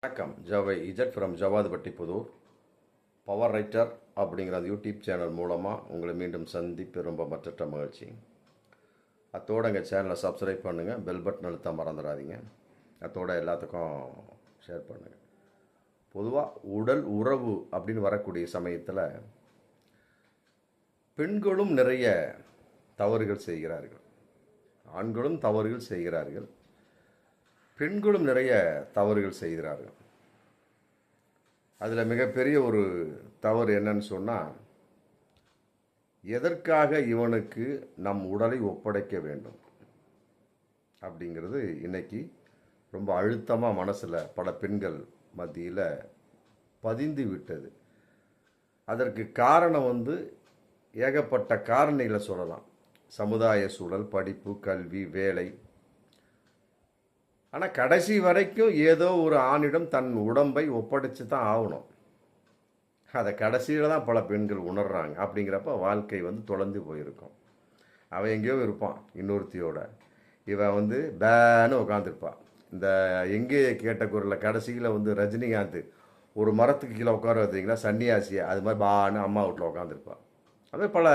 வணக்கம். ஜவை இஜட் from Javadhupatti Pudur. Power writer அப்படிங்கிற அந்த யூடியூப் சேனல் மூலமாக உங்களை மீண்டும் சந்திப்பு ரொம்ப மற்ற மகிழ்ச்சி. அத்தோடு எங்கள் சேனலை சப்ஸ்கிரைப் பண்ணுங்கள், பெல் பட்டன் அழுத்த மறந்துடாதீங்க. அத்தோடு எல்லாத்துக்கும் ஷேர் பண்ணுங்கள். பொதுவாக உடல் உறவு அப்படின்னு வரக்கூடிய சமயத்தில் பெண்களும் நிறைய தவறுகள் செய்கிறார்கள், ஆண்களும் தவறுகள் செய்கிறார்கள், பெண்களும் நிறைய தவறுகள் செய்கிறார்கள். அதில் மிகப்பெரிய ஒரு தவறு என்னன்னு சொன்னால், எதற்காக இவனுக்கு நம் உடலை ஒப்படைக்க வேண்டும் அப்படிங்கிறது இன்னைக்கு ரொம்ப அழுத்தமாக மனசில் பல பெண்கள் மத்தியில் பதிந்து விட்டது. அதற்கு காரணம் ஏகப்பட்ட காரணிகளை சொல்லலாம். சமுதாய சூழல், படிப்பு, கல்வி, வேலை. ஆனால் கடைசி வரைக்கும் ஏதோ ஒரு ஆணிடம் தன் உடம்பை ஒப்படைச்சு தான் ஆகணும். அதை கடைசியில் தான் பல பெண்கள் உணர்றாங்க. அப்படிங்கிறப்ப வாழ்க்கை தொலைந்து போயிருக்கும். அவன் எங்கேயோ இருப்பான் இன்னொருத்தியோட, இவன் பேன்னு உட்காந்துருப்பான். இந்த எங்கே கேட்ட குரலில் கடைசியில் ரஜினிகாந்த் ஒரு மரத்துக்கு கீழே உட்கார வந்தீங்களா சன்னியாசியை, அது மாதிரி பான்னு அம்மா வீட்டில் உட்காந்துருப்பான். அதே பல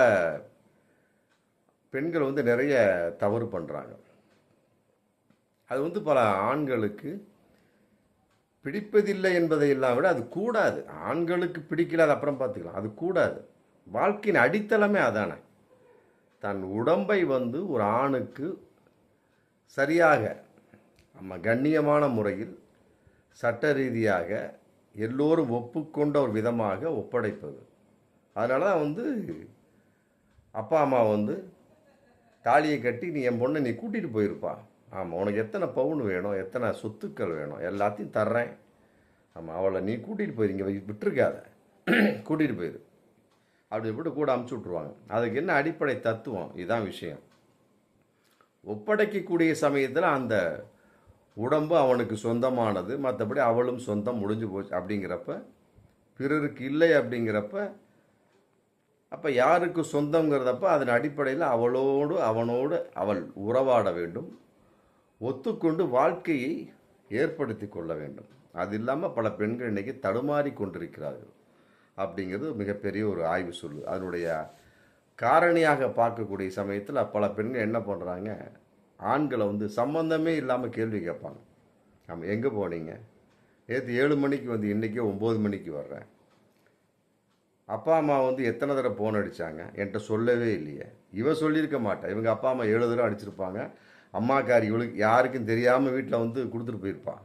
பெண்கள் நிறைய தவறு பண்ணுறாங்க. அது பல ஆண்களுக்கு பிடிப்பதில்லை என்பதை எல்லாம் விட அது கூடாது. ஆண்களுக்கு பிடிக்கல, அது அப்புறம் பார்த்துக்கலாம், அது கூடாது. வாழ்க்கையின் அடித்தளமே அதானே. தன் உடம்பை ஒரு ஆணுக்கு சரியாக நம்ம கண்ணியமான முறையில் சட்ட ரீதியாக எல்லோரும் ஒப்புக்கொண்ட ஒரு விதமாக ஒப்படைப்பது. அதனால தான் அப்பா அம்மா தாலியை கட்டி நீ என் பொண்ணை நீ கூட்டிகிட்டு போயிருப்பா. ஆமாம், உனக்கு எத்தனை பவுன் வேணும், எத்தனை சொத்துக்கள் வேணும், எல்லாத்தையும் தர்றேன். ஆமாம், அவளை நீ கூட்டிகிட்டு போயிருங்க, விட்டுருக்காத, கூட்டிகிட்டு போயிரு அப்படி இப்படி கூட அமுச்சு விட்ருவாங்க. அதுக்கு என்ன அடிப்படை தத்துவம்? இதுதான் விஷயம். ஒப்படைக்கக்கூடிய சமயத்தில் அந்த உடம்பு அவனுக்கு சொந்தமானது, மற்றபடி அவளும் சொந்தம், முடிஞ்சு போச்சு. அப்படிங்கிறப்ப பிறருக்கு இல்லை அப்படிங்கிறப்ப அப்போ யாருக்கு சொந்தங்கிறதப்ப அதன் அடிப்படையில் அவளோடு அவனோடு அவள் உறவாட வேண்டும், ஒத்துக்கொண்டு வாழ்க்கையை ஏற்படுத்தி கொள்ள வேண்டும். அது இல்லாமல் பல பெண்கள் இன்றைக்கி தடுமாறி கொண்டிருக்கிறார்கள் அப்படிங்கிறது மிகப்பெரிய ஒரு ஆய்வு சொல்லு. அதனுடைய காரணியாக பார்க்கக்கூடிய சமயத்தில் பல பெண்கள் என்ன பண்ணுறாங்க, ஆண்களை சம்பந்தமே இல்லாமல் கேள்வி கேட்பாங்க. நம்ம எங்கே போனீங்க, நேற்று 7 மணிக்கு இன்றைக்கே 9 மணிக்கு வர்றேன். அப்பா அம்மா எத்தனை தடவை ஃபோன் அடித்தாங்க, என்கிட்ட சொல்லவே இல்லையே. இவன் சொல்லியிருக்க மாட்டேன். இவங்க அப்பா அம்மா 7 தடவை அடிச்சிருப்பாங்க. அம்மாக்காரி இவளுக்கு யாருக்கும் தெரியாமல் வீட்டில் கொடுத்துட்டு போயிருப்பான்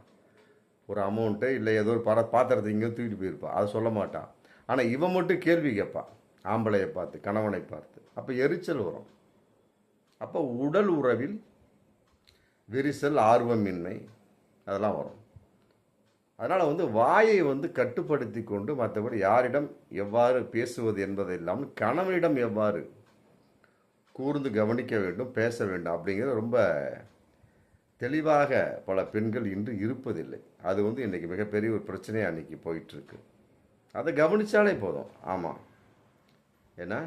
ஒரு அமௌண்ட்டு, இல்லை ஏதோ ஒரு பாத்திரத்தை இங்கே தூக்கிட்டு போயிருப்பான். அதை சொல்ல மாட்டான். ஆனால் இவன் மட்டும் கேள்வி கேட்பான், ஆம்பளையை பார்த்து, கணவனை பார்த்து. அப்போ எரிச்சல் வரும். அப்போ உடல் உறவில் விரிசல், ஆர்வமின்மை அதெல்லாம் வரும். அதனால் வாயை கட்டுப்படுத்தி கொண்டு, மற்றபடி யாரிடம் எவ்வாறு பேசுவது என்பதை இல்லாமல் கணவனிடம் எவ்வாறு கூர்ந்து கவனிக்க வேண்டும், பேச வேண்டும் அப்படிங்கிறது ரொம்ப தெளிவாக பல பெண்கள் இன்று இருப்பதில்லை. அது இன்றைக்கி மிகப்பெரிய ஒரு பிரச்சனையாக அன்றைக்கி போயிட்டுருக்கு. அதை கவனித்தாலே போதும். ஆமாம், ஏன்னா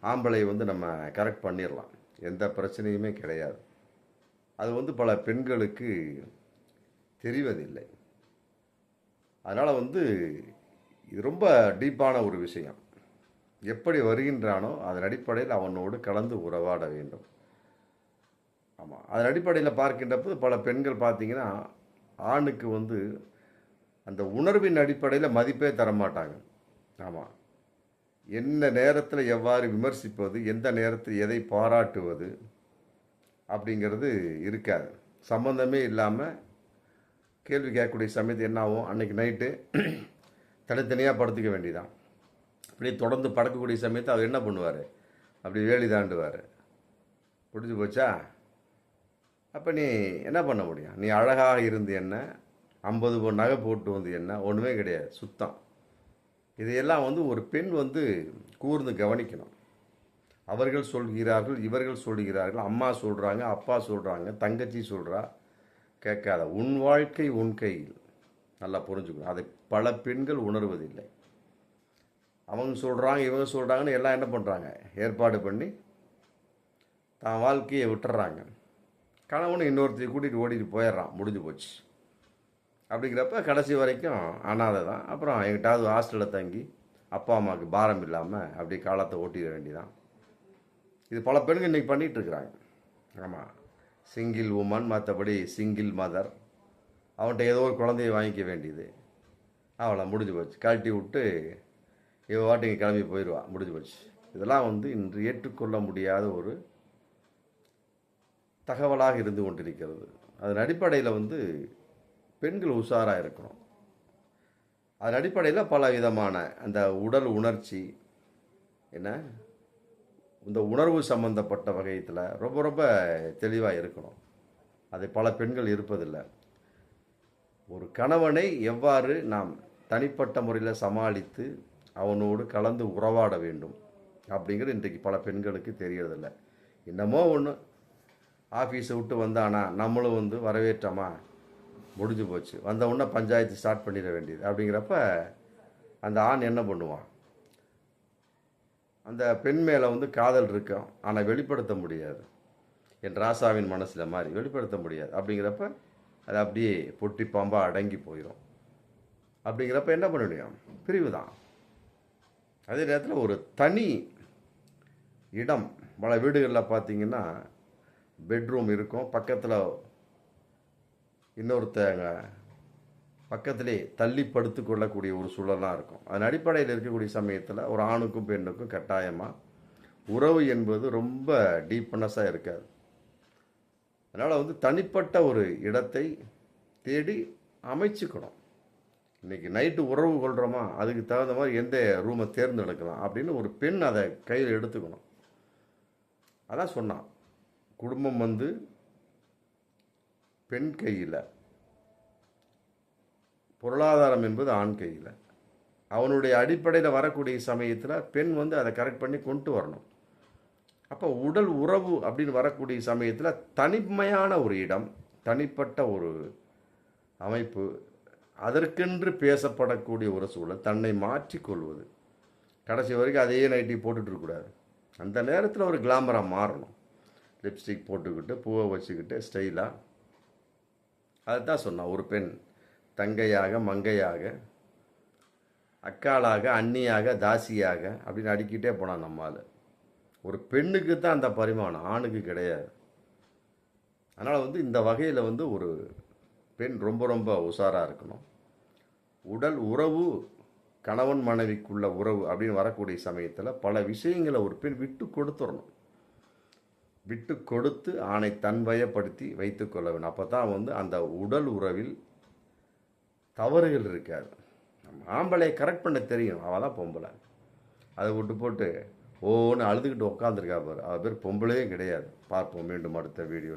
ஆம்பளை நம்ம கரெக்ட் பண்ணிடலாம், எந்த பிரச்சனையுமே கிடையாது. அது பல பெண்களுக்கு தெரிவதில்லை. அதனால் இது ரொம்ப டீப்பான ஒரு விஷயம். எப்படி வருகின்றானோ அதன் அடிப்படையில் அவனோடு கலந்து உறவாட வேண்டும். ஆமாம், அதன் அடிப்படையில் பார்க்கின்றப்போ பல பெண்கள் பார்த்தீங்கன்னா ஆணுக்கு அந்த உணர்வின் அடிப்படையில் மதிப்பே தரமாட்டாங்க. ஆமாம், என்ன நேரத்தில் எவ்வாறு விமர்சிப்பது, எந்த நேரத்தில் எதை பாராட்டுவது அப்படிங்கிறது இருக்காது. சம்பந்தமே இல்லாமல் கேள்வி கேட்கக்கூடிய சமயத்து என்ன ஆகும், அன்றைக்கி நைட்டு தனித்தனியாக படுத்துக்க வேண்டியதான். இப்படி தொடர்ந்து படக்கக்கூடிய சமயத்தை அவர் என்ன பண்ணுவார், அப்படி வேலி தாண்டுவார். பிடிச்சி போச்சா, அப்போ நீ என்ன பண்ண முடியும்? நீ அழகாக இருந்து என்ன, 50 நகை போட்டு என்ன, ஒன்றுமே கிடையாது, சுத்தம். இதையெல்லாம் ஒரு பெண் கூர்ந்து கவனிக்கணும். அவர்கள் சொல்கிறார்கள், இவர்கள் சொல்கிறார்கள், அம்மா சொல்கிறாங்க, அப்பா சொல்கிறாங்க, தங்கச்சி சொல்கிறா, கேட்காத. உன் வாழ்க்கை உன் கையில். நல்லா புரிஞ்சுக்கணும். அதை பல பெண்கள் உணர்வதில்லை. அவங்க சொல்கிறாங்க, இவங்க சொல்கிறாங்கன்னு எல்லாம் என்ன பண்ணுறாங்க, ஏற்பாடு பண்ணி தான் வாழ்க்கையை விட்டுறாங்க. கணவனு இன்னொருத்தையை கூட்டிகிட்டு ஓடிட்டு போயிடுறான், முடிஞ்சு போச்சு. அப்படிங்கிறப்ப கடைசி வரைக்கும் அனாதை தான். அப்புறம் எங்கிட்டாவது ஹாஸ்டலில் தங்கி அப்பா அம்மாவுக்கு பாரம் இல்லாமல் அப்படியே காலத்தை ஓட்டிட வேண்டியதான். இது பல பெண்கள் இன்றைக்கி பண்ணிகிட்ருக்குறாங்க. ஆமாம், சிங்கிள் உமன், மற்றபடி சிங்கிள் மதர். அவன்கிட்ட ஏதோ ஒரு குழந்தைய வாங்கிக்க வேண்டியது, அவளை முடிஞ்சு போச்சு. கழட்டி விட்டு இவ வாட்டிங்க கிளம்பி போயிடுவா, முடிஞ்சு போச்சு. இதெல்லாம் இன்று ஏற்றுக்கொள்ள முடியாத ஒரு தகவலாக இருந்து கொண்டிருக்கிறது. அதன் அடிப்படையில் பெண்கள் உஷாராக இருக்கணும். அதன் அடிப்படையில் பல விதமான அந்த உடல் உணர்ச்சி என்ன இந்த உணர்வு சம்பந்தப்பட்ட வகையத்தில் ரொம்ப ரொம்ப தெளிவாக இருக்கணும். அதை பல பெண்கள் இருப்பதில்லை. ஒரு கணவனை எவ்வாறு நாம் தனிப்பட்ட முறையில் சமாளித்து அவனோடு கலந்து உறவாட வேண்டும் அப்படிங்கிறது இன்றைக்கு பல பெண்களுக்கு தெரியறதில்லை. என்னமோ ஒன்று, ஆஃபீஸை விட்டு வந்தானா நம்மளும் வரவேற்றோமா, முடிஞ்சு போச்சு. வந்த உடனே பஞ்சாயத்து ஸ்டார்ட் பண்ணிட வேண்டியது. அப்படிங்கிறப்ப அந்த ஆண் என்ன பண்ணுவான், அந்த பெண் மேலே காதல் இருக்கும், ஆனால் வெளிப்படுத்த முடியாது. என் ராசாவின் மனசில் மாதிரி வெளிப்படுத்த முடியாது. அப்படிங்கிறப்ப அது அப்படியே பொட்டி பாம்பாக அடங்கி போயிடும். அப்படிங்கிறப்ப என்ன பண்ண முடியும், பிரிவு தான். அதே நேரத்தில் ஒரு தனி இடம், பல வீடுகளில் பார்த்தீங்கன்னா பெட்ரூம் இருக்கும், பக்கத்தில் இன்னொருத்தங்க பக்கத்திலே தள்ளி படுத்து கொள்ளக்கூடிய ஒரு சூழலாம் இருக்கும். அதன் அடிப்படையில் இருக்கக்கூடிய சமயத்தில் ஒரு ஆணுக்கும் பெண்ணுக்கும் கட்டாயமாக உறவு என்பது ரொம்ப டீப்னஸாக இருக்காது. அதனால் தனிப்பட்ட ஒரு இடத்தை தேடி அமைச்சுக்கணும். இன்றைக்கி நைட்டு உறவு கொள்கிறோமா, அதுக்கு தகுந்த மாதிரி எந்த ரூமை தேர்ந்தெடுக்கலாம் அப்படின்னு ஒரு பெண் அதை கையில் எடுத்துக்கணும். அதான் சொன்னான், குடும்பம் பெண் கையில், பொருளாதாரம் என்பது ஆண் கையில். அவனுடைய அடிப்படையில் வரக்கூடிய சமயத்தில் பெண் அதை கரெக்ட் பண்ணி கொண்டு வரணும். அப்போ உடல் உறவு அப்படின்னு வரக்கூடிய சமயத்தில் தனிமையான ஒரு இடம், தனிப்பட்ட ஒரு அமைப்பு, அதற்கென்று பேசப்படக்கூடிய ஒரு சூழல், தன்னை மாற்றிக்கொள்வது. கடைசி வரைக்கும் அதையே நைட்டி போட்டுட்டு இருக்கக்கூடாது. அந்த நேரத்தில் ஒரு கிளாமராக மாறணும். லிப்ஸ்டிக் போட்டுக்கிட்டு, பூவை வச்சுக்கிட்டு, ஸ்டைலாக. அதுதான் சொன்னான், ஒரு பெண் தங்கையாக, மங்கையாக, அக்காளாக, அண்ணியாக, தாசியாக அப்படின்னு அடிக்கிட்டே போனான் நம்மால். ஒரு பெண்ணுக்கு தான் அந்த பரிமாணம், ஆணுக்கு கிடையாது. அதனால் இந்த வகையில் ஒரு பெண் ரொம்ப ரொம்ப உஷாராக இருக்கணும். உடல் உறவு, கணவன் மனைவிக்குள்ள உறவு அப்படின்னு வரக்கூடிய சமயத்தில் பல விஷயங்களை ஒரு பெண் விட்டு கொடுத்துடணும். விட்டு கொடுத்து ஆணை தன்வயப்படுத்தி வைத்து கொள்ள வேண்டும். அப்போ தான் அந்த உடல் உறவில் தவறுகள் இருக்காது. ஆம்பளை கரெக்ட் பண்ண தெரியும், அவள் தான் பொம்பளை. அதை விட்டு போட்டு ஓன்னு அழுதுகிட்டு உட்காந்துருக்கா பாரு, அவள் பேர் பொம்பளையே கிடையாது. பார்ப்போம் மீண்டும் அடுத்த வீடியோ.